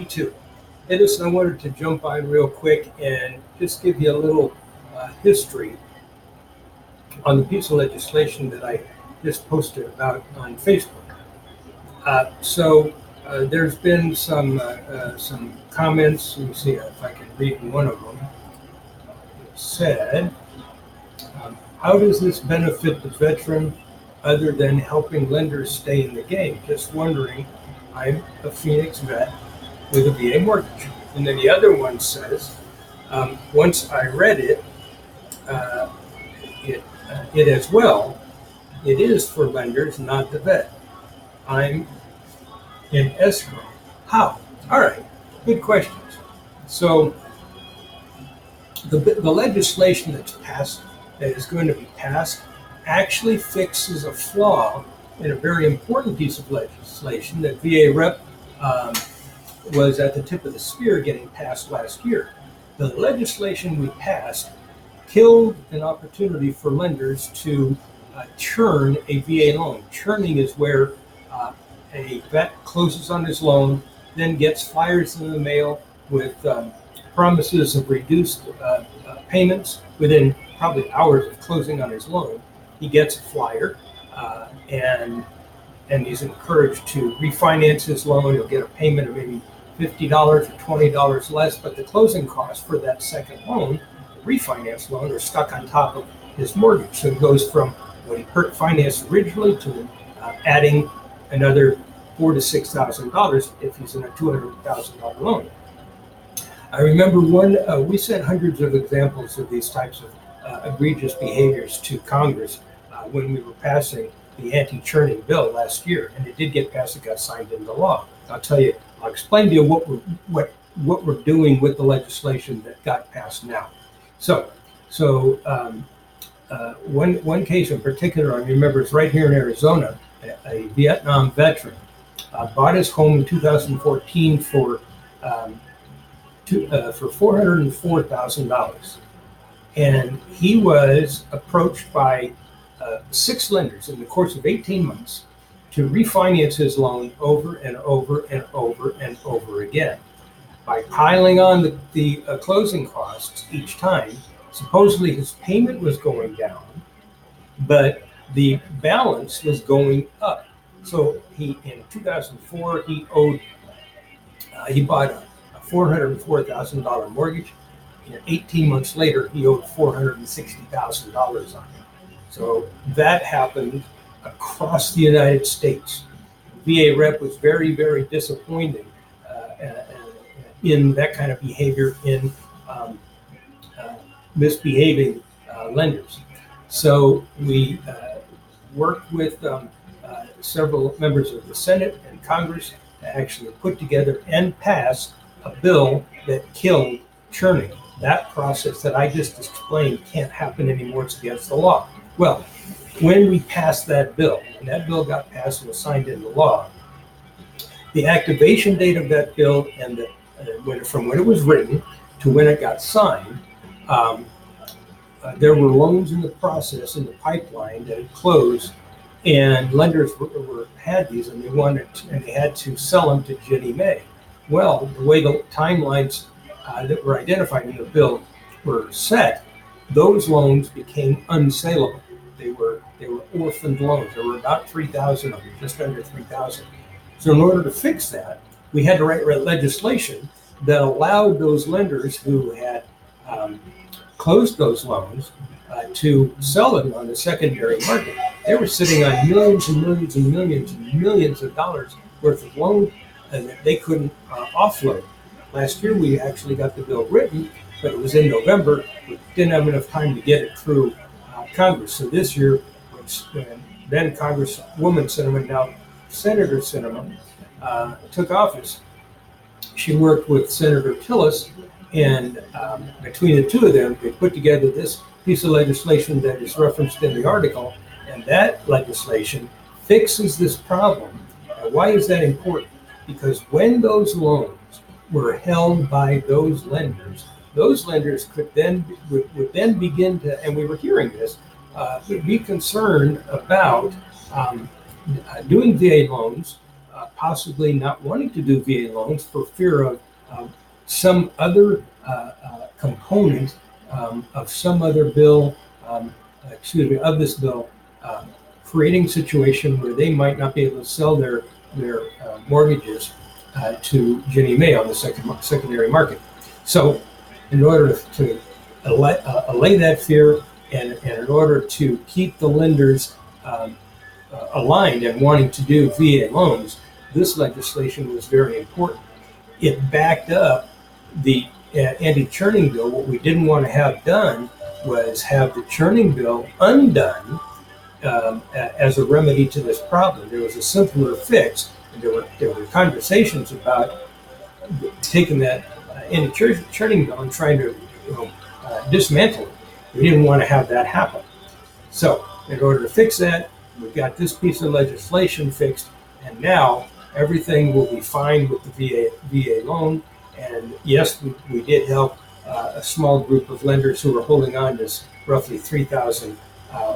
22. Hey, listen, I wanted to jump on real quick and just give you a little history on the piece of legislation that I just posted about on Facebook. There's been some comments. Let me see if I can read one of them. It said, how does this benefit the veteran other than helping lenders stay in the game? Just wondering, I'm a Phoenix vet with a VA mortgage. And then the other one says, once I read it, it as well, it is for lenders, not the vet. I'm in escrow. How? All right, good questions. So the legislation that is going to be passed actually fixes a flaw in a very important piece of legislation that VA Rep was at the tip of the spear getting passed last year. The legislation we passed killed an opportunity for lenders to churn a VA loan. Churning is where a vet closes on his loan, then gets flyers in the mail with promises of reduced payments within probably hours of closing on his loan. He gets a flyer and he's encouraged to refinance his loan. He'll get a payment of maybe $50 or $20 less, but the closing costs for that second loan, the refinance loan, are stuck on top of his mortgage. So it goes from what he financed originally to adding another $4,000 to $6,000 if he's in a $200,000 loan. I remember we sent hundreds of examples of these types of egregious behaviors to Congress when we were passing the anti-churning bill last year, and it did get passed. It got signed into law. I'll explain to you what we're doing with the legislation that got passed now. So one case in particular I remember is right here in Arizona. A Vietnam veteran bought his home in 2014 for $404,000, and he was approached by 6 lenders in the course of 18 months to refinance his loan over and over and over and over again. By piling on the closing costs each time, supposedly his payment was going down, but the balance was going up. So in 2004, he bought a $404,000 mortgage, and 18 months later, he owed $460,000 on it. So that happened across the United States. VA Rep was very, very disappointed in that kind of behavior in misbehaving lenders. So we worked with several members of the Senate and Congress to actually put together and pass a bill that killed churning. That process that I just explained can't happen anymore. It's against the law. Well, when we passed that bill, and that bill got passed and was signed into law, the activation date of that bill and from when it was written to when it got signed, there were loans in the process, in the pipeline, that had closed, and lenders had these, and they had to sell them to Ginnie Mae. Well, the way the timelines that were identified in the bill were set, those loans became unsaleable. They were orphaned loans. There were about 3,000 of them, just under 3,000. So in order to fix that, we had to write legislation that allowed those lenders who had closed those loans to sell them on the secondary market. They were sitting on millions and millions and millions and millions of dollars worth of loan that they couldn't offload. Last year, we actually got the bill written, but it was in November. We didn't have enough time to get it through Congress. So this year, then Congresswoman Sinema, now Senator Sinema, took office. She worked with Senator Tillis, and between the two of them, they put together this piece of legislation that is referenced in the article, and that legislation fixes this problem. Now, why is that important? Because when those loans were held by those lenders could then would then begin to, and we were hearing this, would be concerned about doing VA loans, possibly not wanting to do VA loans for fear of some other component of some other bill, of this bill, creating a situation where they might not be able to sell their mortgages to Ginnie Mae on the secondary market. So in order to allay that fear and in order to keep the lenders aligned and wanting to do VA loans, this legislation was very important. It backed up the anti-churning bill. What we didn't want to have done was have the churning bill undone as a remedy to this problem. There was a simpler fix, and there were conversations about taking that anti-churning bill and trying to dismantle it. We didn't want to have that happen. So in order to fix that, we've got this piece of legislation fixed, and now everything will be fine with the VA loan. And yes, we did help a small group of lenders who were holding on to roughly 3,000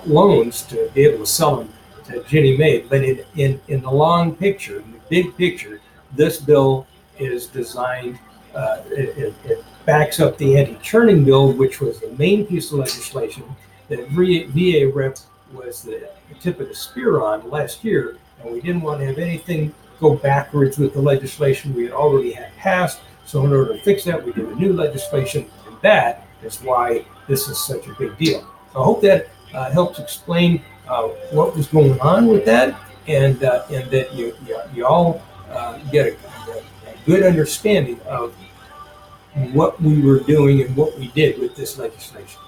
loans to be able to sell them to Ginnie Mae. But in the long picture, in the big picture, this bill is designed, it backs up the anti-churning bill, which was the main piece of legislation that VA rep was the tip of the spear on last year. And we didn't want to have anything go backwards with the legislation we had already had passed. So in order to fix that, we did a new legislation, and that is why this is such a big deal. So I hope that helps explain what was going on with that, and that you all get a good understanding of what we were doing and what we did with this legislation.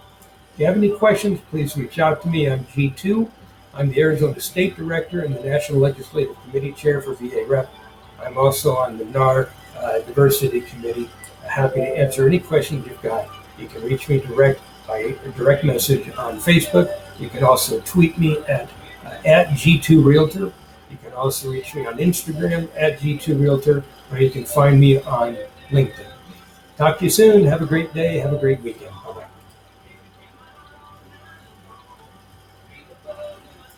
If you have any questions, please reach out to me. I'm G2. I'm the Arizona State Director and the National Legislative Committee Chair for VA Rep. I'm also on the NAR Diversity Committee. Happy to answer any questions you've got. You can reach me by a direct message on Facebook. You can also tweet me at G2Realtor. You can also reach me on Instagram at G2Realtor, or you can find me on LinkedIn. Talk to you soon. Have a great day. Have a great weekend. Bye-bye.